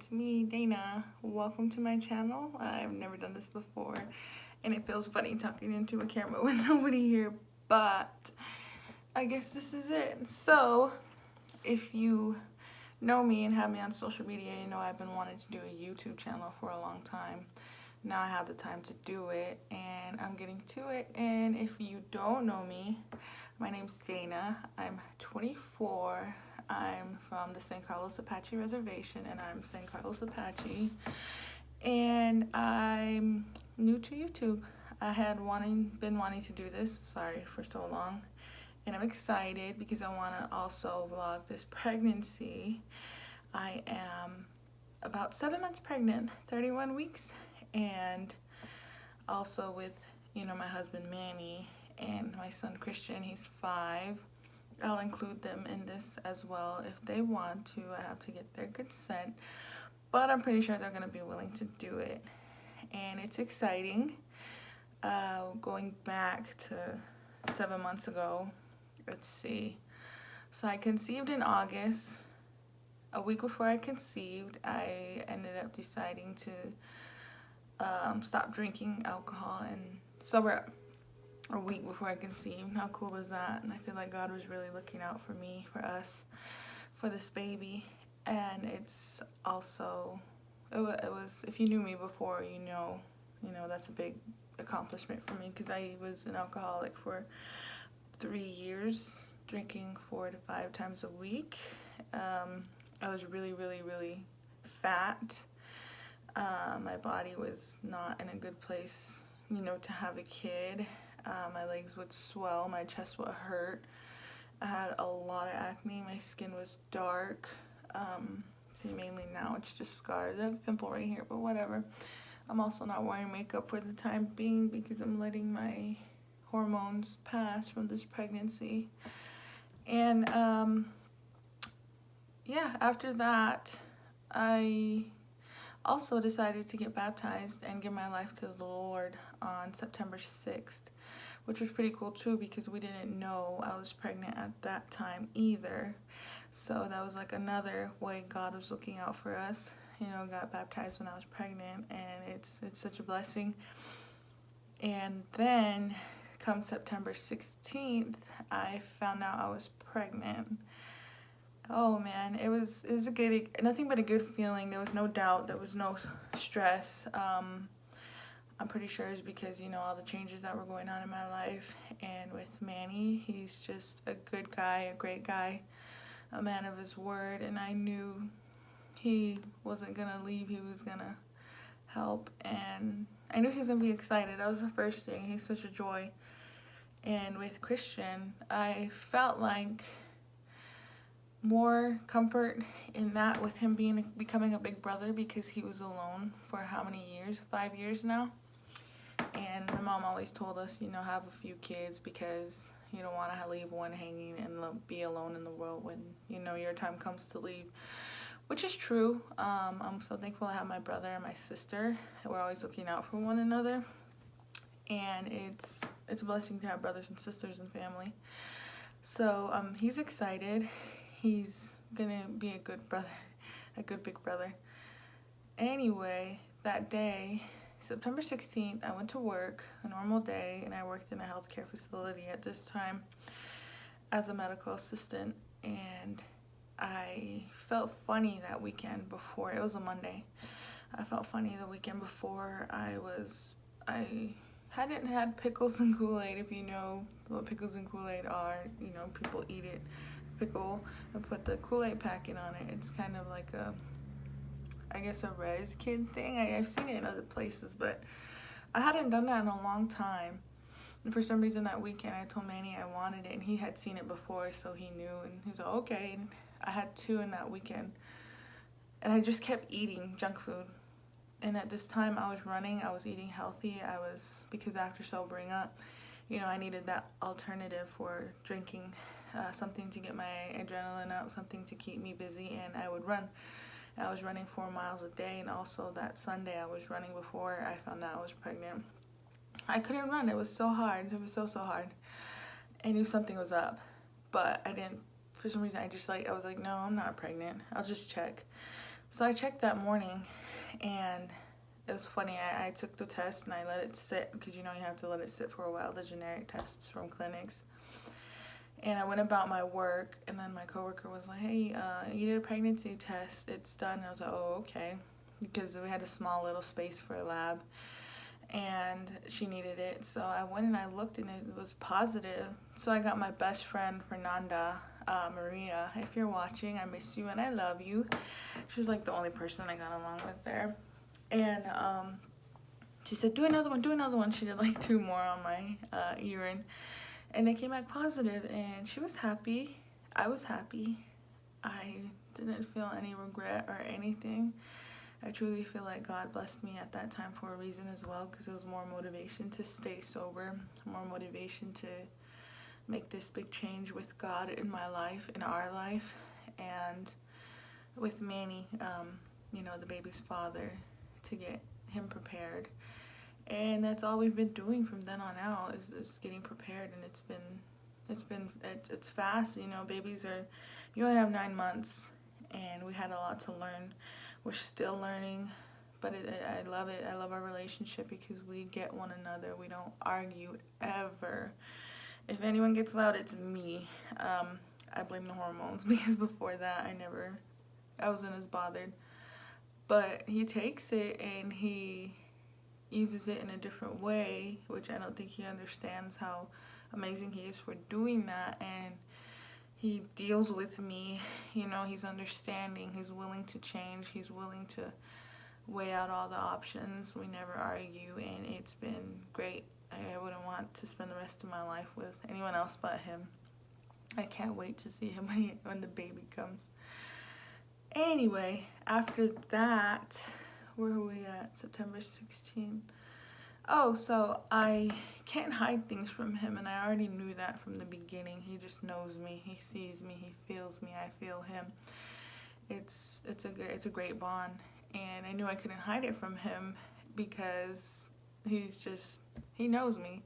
it's me, Dana. Welcome to my channel. I've never done this before, and it feels funny talking into a camera with nobody here, but I guess this is it. So, if you know me and have me on social media, you know I've been wanting to do a YouTube channel for a long time. Now I have the time to do it, and I'm getting to it. And if you don't know me, my name's Dana. I'm 24. I'm from the San Carlos Apache Reservation, and I'm San Carlos Apache. And I'm new to YouTube. I had been wanting to do this, for so long. And I'm excited because I want to also vlog this pregnancy. I am about 7 months pregnant, 31 weeks, and also with, my husband Manny and my son Christian. He's 5. I'll include them in this as well if they want to. I have to get their consent, but I'm pretty sure they're going to be willing to do it. And it's exciting. Going back to 7 months ago, let's see. So I conceived in August. A week before I conceived, I ended up deciding to stop drinking alcohol and sober up. A week before I conceived. How cool is that? And I feel like God was really looking out for me, for us, for this baby. And it's also, it was, if you knew me before, you know that's a big accomplishment for me, because I was an alcoholic for 3 years, drinking 4 to 5 times a week. I was really, really, really fat. My body was not in a good place, to have a kid. My legs would swell, my chest would hurt. I had a lot of acne, my skin was dark. See, mainly now it's just scars. I have a pimple right here, but whatever. I'm also not wearing makeup for the time being because I'm letting my hormones pass from this pregnancy. And yeah, after that, I also decided to get baptized and give my life to the Lord on September 6th, which was pretty cool too, because we didn't know I was pregnant at that time either. So that was like another way God was looking out for us. Got baptized when I was pregnant, and it's such a blessing. And then come September 16th, I found out I was pregnant. Oh man, it was nothing but a good feeling. There was no doubt, there was no stress. I'm pretty sure it's because, all the changes that were going on in my life. And with Manny, he's just a good guy, a great guy, a man of his word. And I knew he wasn't going to leave. He was going to help. And I knew he was going to be excited. That was the first thing. He's such a joy. And with Christian, I felt like more comfort in that, with him becoming a big brother, because he was alone for how many years? 5 years now. And my mom always told us, have a few kids, because you don't want to leave one hanging and be alone in the world when, your time comes to leave, which is true. I'm so thankful I have my brother and my sister. We're always looking out for one another. And it's a blessing to have brothers and sisters and family. So he's excited. He's gonna be a good brother, a good big brother. Anyway, that day, September 16th, I went to work, a normal day, and I worked in a healthcare facility at this time as a medical assistant. And I felt funny that weekend before. It was a Monday. I felt funny the weekend before. I hadn't had pickles and Kool-Aid. If you know what pickles and Kool-Aid are, people eat it, pickle, and put the Kool-Aid packet on it. It's kind of like a Res Kid thing. I've seen it in other places, but I hadn't done that in a long time. And for some reason that weekend, I told Manny I wanted it, and he had seen it before, so he knew, and he was like, okay. And I had 2 in that weekend, and I just kept eating junk food. And at this time, I was running, I was eating healthy. Because after sobering up, I needed that alternative for drinking, something to get my adrenaline up, something to keep me busy, and I would run. I was running 4 miles a day, and also that Sunday I was running before I found out I was pregnant. I couldn't run. It was so hard. It was so hard. I knew something was up, but I didn't. For some reason, I was like, no, I'm not pregnant. I'll just check. So I checked that morning, and it was funny. I took the test and I let it sit, because you know you have to let it sit for a while, the generic tests from clinics. And I went about my work, and then my coworker was like, hey, you did a pregnancy test, it's done. And I was like, oh, okay, because we had a small little space for a lab, and she needed it. So I went and I looked, and it was positive. So I got my best friend, Fernanda, Maria, if you're watching, I miss you and I love you. She was like the only person I got along with there. And she said, do another one, do another one. She did like 2 more on my urine. And they came back positive, and she was happy. I was happy. I didn't feel any regret or anything. I truly feel like God blessed me at that time for a reason as well, because it was more motivation to stay sober, more motivation to make this big change with God in my life, in our life, and with Manny, you know, the baby's father, to get him prepared. And that's all we've been doing from then on out, is getting prepared. And it's fast, you know. Babies are, you only have 9 months, and we had a lot to learn. We're still learning, but I love it. I love our relationship because we get one another. We don't argue ever. If anyone gets loud, it's me. I blame the hormones, because before that I wasn't as bothered. But he takes it and he uses it in a different way, which I don't think he understands how amazing he is for doing that. And he deals with me, you know, he's understanding, he's willing to change, he's willing to weigh out all the options. We never argue, and it's been great. I wouldn't want to spend the rest of my life with anyone else but him. I can't wait to see him when the baby comes. Anyway, after that, where are we at? September 16th. Oh, so I can't hide things from him, and I already knew that from the beginning. He just knows me. He sees me. He feels me. I feel him. It's a great bond, and I knew I couldn't hide it from him because he knows me.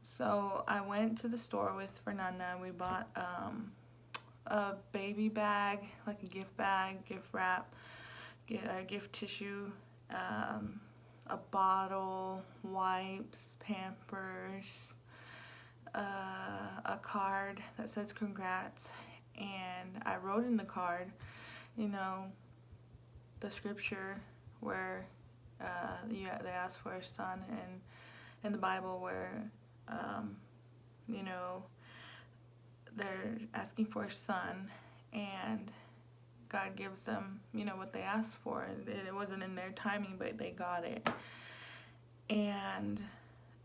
So I went to the store with Fernanda, and we bought a baby bag, like a gift bag, gift wrap, gift tissue, a bottle, wipes, Pampers, a card that says congrats. And I wrote in the card, you know, the scripture where they ask for a son, and in the Bible where, you know, they're asking for a son, and God gives them, you know, what they asked for. It wasn't in their timing, but they got it. And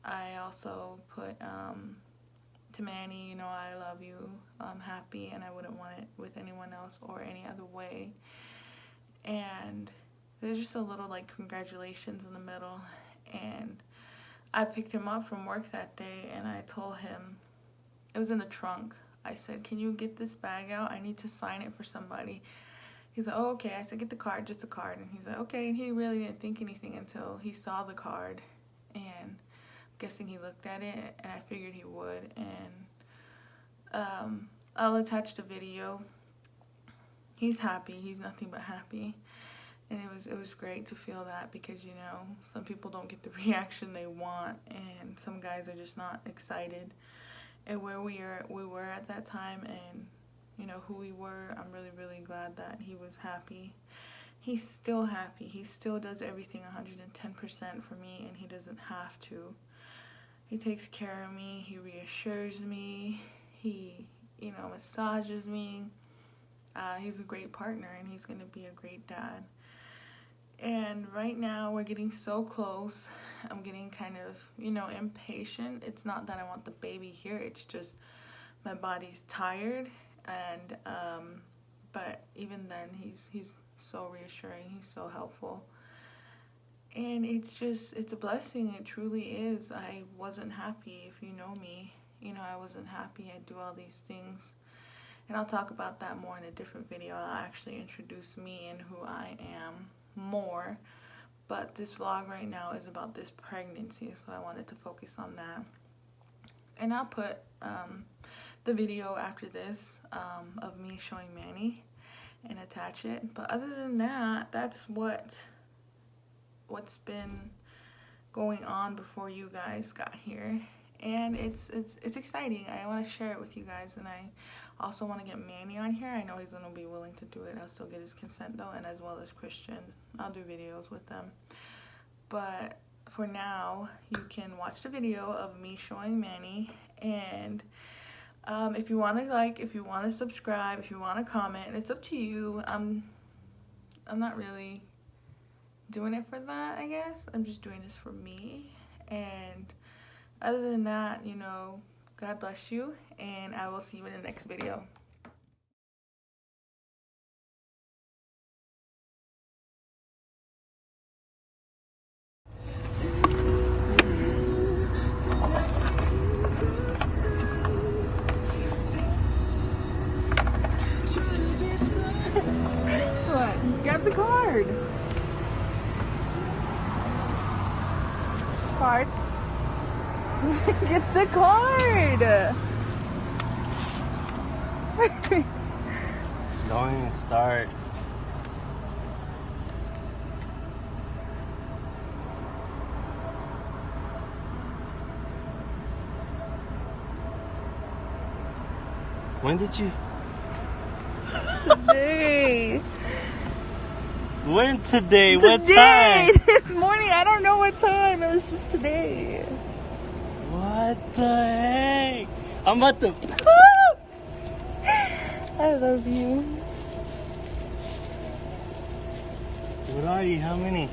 I also put to Manny, you know, I love you, I'm happy, and I wouldn't want it with anyone else or any other way. And there's just a little like congratulations in the middle. And I picked him up from work that day, and I told him, it was in the trunk, I said, can you get this bag out? I need to sign it for somebody. He's like, oh, okay. I said, get the card, just a card. And he's like, okay. And he really didn't think anything until he saw the card. And I'm guessing he looked at it, and I figured he would. And I'll attach the video. He's happy. He's nothing but happy. And it was great to feel that, because, you know, some people don't get the reaction they want, and some guys are just not excited. And where we were at that time, and, you know, who we were, I'm really, really glad that he was happy. He's still happy. He still does everything 110% for me, and he doesn't have to. He takes care of me. He reassures me. He, you know, massages me. He's a great partner, and he's going to be a great dad. And right now we're getting so close. I'm getting kind of, you know, impatient. It's not that I want the baby here. It's just my body's tired. And but even then, he's so reassuring. He's so helpful. And it's a blessing. It truly is. I wasn't happy. If you know me, you know I wasn't happy. I do all these things. And I'll talk about that more in a different video. I'll actually introduce me and who I am more. But this vlog right now is about this pregnancy, so I wanted to focus on that. And I'll put the video after this of me showing Manny. and attach it. But other than that, that's what's been going on before you guys got here. And it's exciting. I want to share it with you guys, and I also want to get Manny on here. I know he's going to be willing to do it. I'll still get his consent though, and as well as Christian. I'll do videos with them. But for now, you can watch the video of me showing Manny, and if you want to like, if you want to subscribe, if you want to comment, it's up to you. I'm not really doing it for that, I guess. I'm just doing this for me. And other than that, you know, God bless you, and I will see you in the next video. What? Grab the card. Card. Get the card. Don't even start. When did you? Today. When today? What time? This morning. I don't know what time. It was just today. What the heck? I'm about to. I love you. What are you? How many?